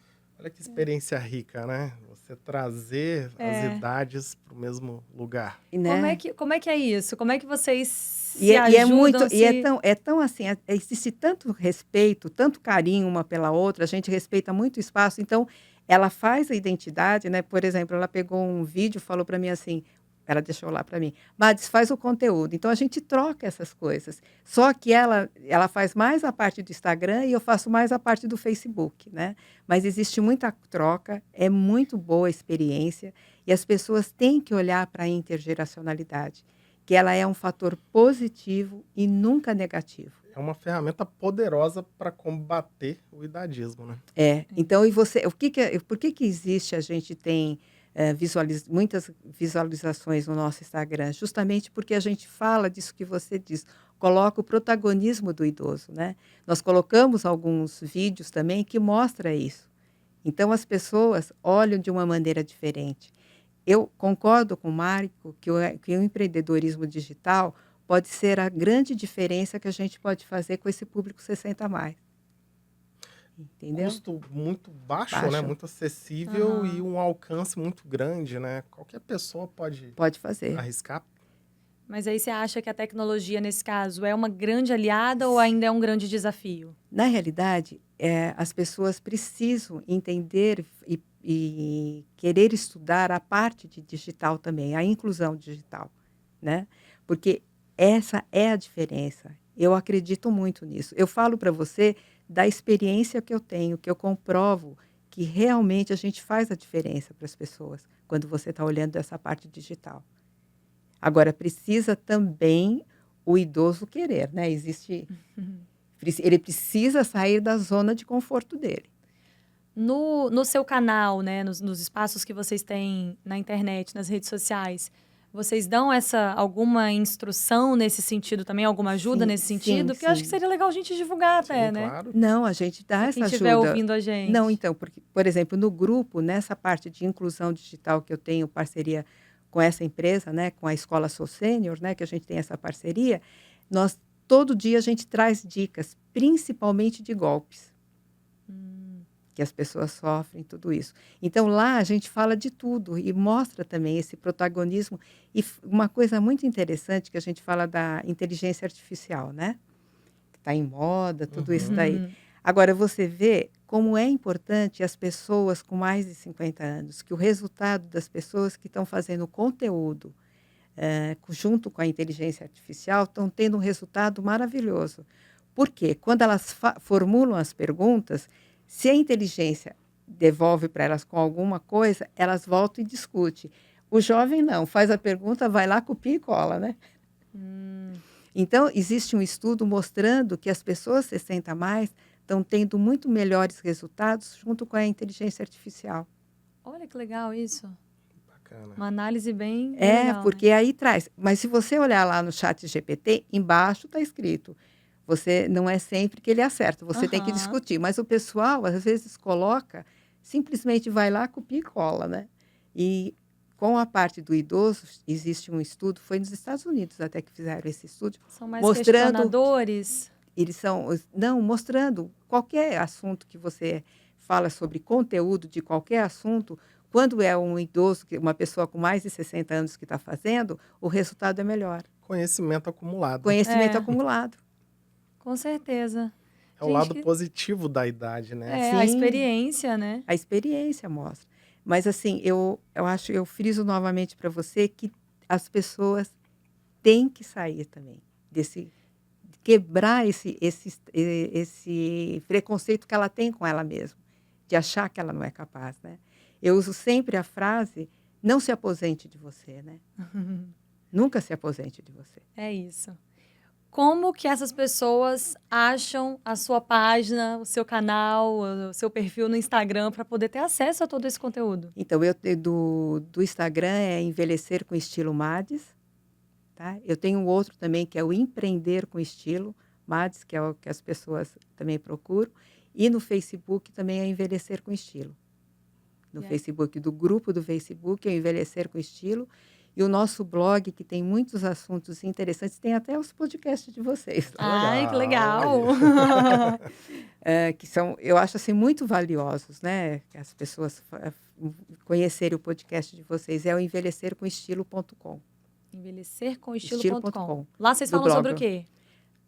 olha que experiência rica, né? Você trazer as É. idades para o mesmo lugar. E, né? Como é que é isso? Como é que vocês E se é muito, ajudam? é tão assim, existe tanto respeito, tanto carinho uma pela outra, a gente respeita muito o espaço, então ela faz a identidade, né? Por exemplo, ela pegou um vídeo, falou para mim assim, ela deixou lá para mim, Mads, faz o conteúdo. Então a gente troca essas coisas. Só que ela faz mais a parte do Instagram e eu faço mais a parte do Facebook, né? Mas existe muita troca, é muito boa a experiência e as pessoas têm que olhar para a intergeracionalidade, que ela é um fator positivo e nunca negativo. É uma ferramenta poderosa para combater o idadismo, né? Então, por que existe, a gente tem muitas visualizações no nosso Instagram? Justamente porque a gente fala disso que você diz, coloca o protagonismo do idoso, né? Nós colocamos alguns vídeos também que mostram isso. Então, as pessoas olham de uma maneira diferente. Eu concordo com o Marco que o empreendedorismo digital pode ser a grande diferença que a gente pode fazer com esse público 60 a mais. Entendeu? Custo muito baixo, né? Baixo. Muito acessível e Aham. um alcance muito grande, né? Qualquer pessoa pode Pode fazer. arriscar. Mas aí você acha que a tecnologia, nesse caso, é uma grande aliada ou ainda é um grande desafio? Na realidade, as pessoas precisam entender e querer estudar a parte de digital também, a inclusão digital, né? Porque essa é a diferença. Eu acredito muito nisso. Eu falo para você da experiência que eu tenho, que eu comprovo que realmente a gente faz a diferença para as pessoas quando você está olhando essa parte digital. Agora, precisa também o idoso querer, né? Ele precisa sair da zona de conforto dele. No seu canal, né, nos espaços que vocês têm na internet, nas redes sociais, vocês dão alguma instrução nesse sentido também, alguma ajuda Sim, nesse sim, sentido? Porque eu acho que sim. seria legal a gente divulgar até, Sim, né? claro. Não, a gente dá Pra essa quem estiver ajuda. ouvindo a gente. Não, então, porque, por exemplo, no grupo, nessa parte de inclusão digital que eu tenho parceria com essa empresa, né, com a Escola Sou Sênior, né, que a gente tem essa parceria, todo dia a gente traz dicas, principalmente de golpes. que as pessoas sofrem, tudo isso. Então, lá a gente fala de tudo e mostra também esse protagonismo. E uma coisa muito interessante que a gente fala da inteligência artificial, né? Que está em moda, tudo isso daí. Uhum. Agora, você vê como é importante as pessoas com mais de 50 anos, que o resultado das pessoas que estão fazendo conteúdo junto com a inteligência artificial estão tendo um resultado maravilhoso. Por quê? Quando elas formulam as perguntas, se a inteligência devolve para elas com alguma coisa, elas voltam e discutem. O jovem não, faz a pergunta, vai lá, copia e cola, né? Então, existe um estudo mostrando que as pessoas 60 a mais estão tendo muito melhores resultados junto com a inteligência artificial. Olha que legal isso. Bacana. Uma análise bem É, legal, porque aí traz. Mas se você olhar lá no chat GPT, embaixo está escrito. Você não é sempre que ele acerta, você tem que Aham. discutir. Mas o pessoal, às vezes, coloca, simplesmente vai lá, copia e cola, né? E com a parte do idoso, existe um estudo, foi nos Estados Unidos até que fizeram esse estudo, São mais mostrando questionadores. eles são, não, mostrando qualquer assunto que você fala sobre conteúdo de qualquer assunto, quando é um idoso, uma pessoa com mais de 60 anos que está fazendo, o resultado é melhor. Conhecimento acumulado. Conhecimento É. acumulado. Com certeza. É o Gente, lado que- positivo da idade, né? a Sim. experiência, né? A experiência mostra. Mas, assim, eu acho, eu friso novamente para você que as pessoas têm que sair também desse, quebrar esse preconceito que ela tem com ela mesma, de achar que ela não é capaz, né? Eu uso sempre a frase, não se aposente de você, né? Nunca se aposente de você. É isso. Como que essas pessoas acham a sua página, o seu canal, o seu perfil no Instagram para poder ter acesso a todo esse conteúdo? Então, do Instagram é Envelhecer com Estilo Mades, tá? Eu tenho um outro também que é o Empreender com Estilo Mades, que é o que as pessoas também procuram. E no Facebook também é Envelhecer com Estilo. No Yeah. Facebook, do grupo do Facebook é Envelhecer com Estilo. E o nosso blog, que tem muitos assuntos interessantes, tem até os podcasts de vocês. Ai, que Legal, legal! Que são, eu acho assim, muito valiosos, né? Que as pessoas conhecerem o podcast de vocês. É o envelhecercomestilo.com. Envelhecercomestilo.com. Lá vocês Do falam sobre o blog. quê?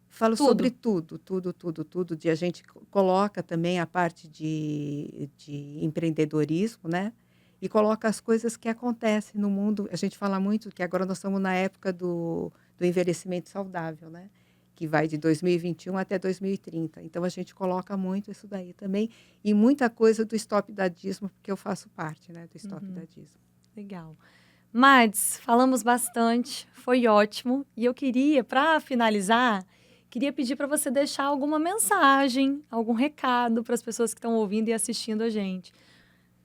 Falo Tudo. sobre tudo. A gente coloca também a parte de empreendedorismo, né? E coloca as coisas que acontecem no mundo. A gente fala muito que agora nós estamos na época do envelhecimento saudável, né? Que vai de 2021 até 2030. Então, a gente coloca muito isso daí também. E muita coisa do Stop Dadismo, porque eu faço parte, né? Do Stop Dadismo. Legal. Mads, falamos bastante, foi ótimo. E eu queria, para finalizar, queria pedir para você deixar alguma mensagem, algum recado para as pessoas que estão ouvindo e assistindo a gente.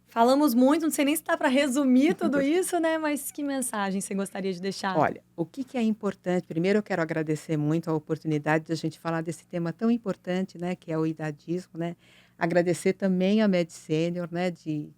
Falamos muito, não sei nem se dá para resumir tudo isso, né? Mas que mensagem você gostaria de deixar? Olha, o que é importante? Primeiro, eu quero agradecer muito a oportunidade de a gente falar desse tema tão importante, né? Que é o idadismo, né? Agradecer também a Med Senior, né? De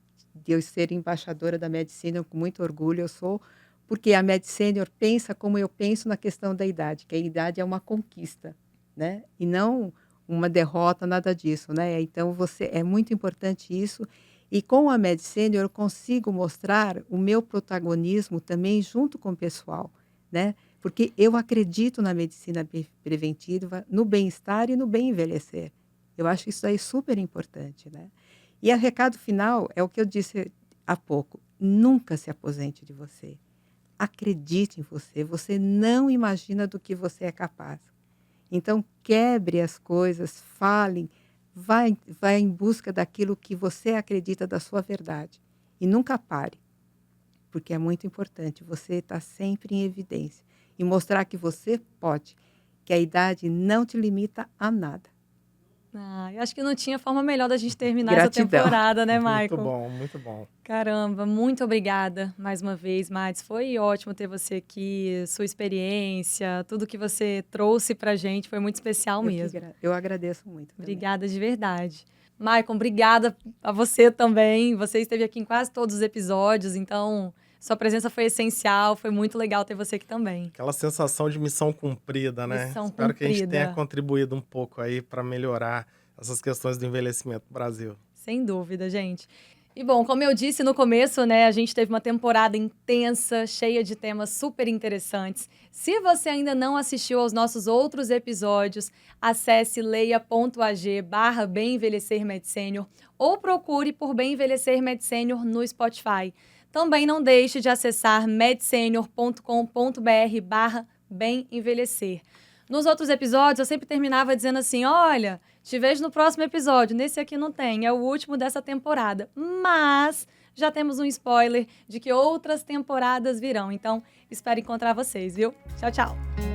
eu ser embaixadora da Med Senior, com muito orgulho eu sou, porque a Med Senior pensa como eu penso na questão da idade, que a idade é uma conquista, né? E não uma derrota, nada disso, né? Então, é muito importante isso. E com a Med Senior eu consigo mostrar o meu protagonismo também junto com o pessoal, né? Porque eu acredito na medicina preventiva, no bem-estar e no bem envelhecer. Eu acho isso aí super importante, né? E o recado final é o que eu disse há pouco. Nunca se aposente de você. Acredite em você. Você não imagina do que você é capaz. Então, quebre as coisas, fale, vai em busca daquilo que você acredita da sua verdade. E nunca pare, porque é muito importante você estar sempre em evidência e mostrar que você pode, que a idade não te limita a nada. Eu acho que não tinha forma melhor da gente terminar Gratidão. essa temporada, né, Michael? Muito bom, muito bom. Caramba, muito obrigada mais uma vez, Mads. Foi ótimo ter você aqui, sua experiência, tudo que você trouxe pra gente foi muito especial mesmo. Eu agradeço muito. Também. Obrigada de verdade. Maicon, obrigada a você também. Você esteve aqui em quase todos os episódios, então sua presença foi essencial, foi muito legal ter você aqui também. Aquela sensação de missão cumprida, né? Missão Espero que a gente cumprida. tenha contribuído um pouco aí para melhorar essas questões do envelhecimento no Brasil. Sem dúvida, gente. E bom, como eu disse no começo, né, a gente teve uma temporada intensa, cheia de temas super interessantes. Se você ainda não assistiu aos nossos outros episódios, acesse leia.ag/Bem Envelhecer MedSenior ou procure por Bem Envelhecer MedSenior no Spotify. Também não deixe de acessar medsenior.com.br/Bem Envelhecer. Nos outros episódios, eu sempre terminava dizendo assim, olha, te vejo no próximo episódio. Nesse aqui não tem, é o último dessa temporada. Mas já temos um spoiler de que outras temporadas virão. Então, espero encontrar vocês, viu? Tchau, tchau!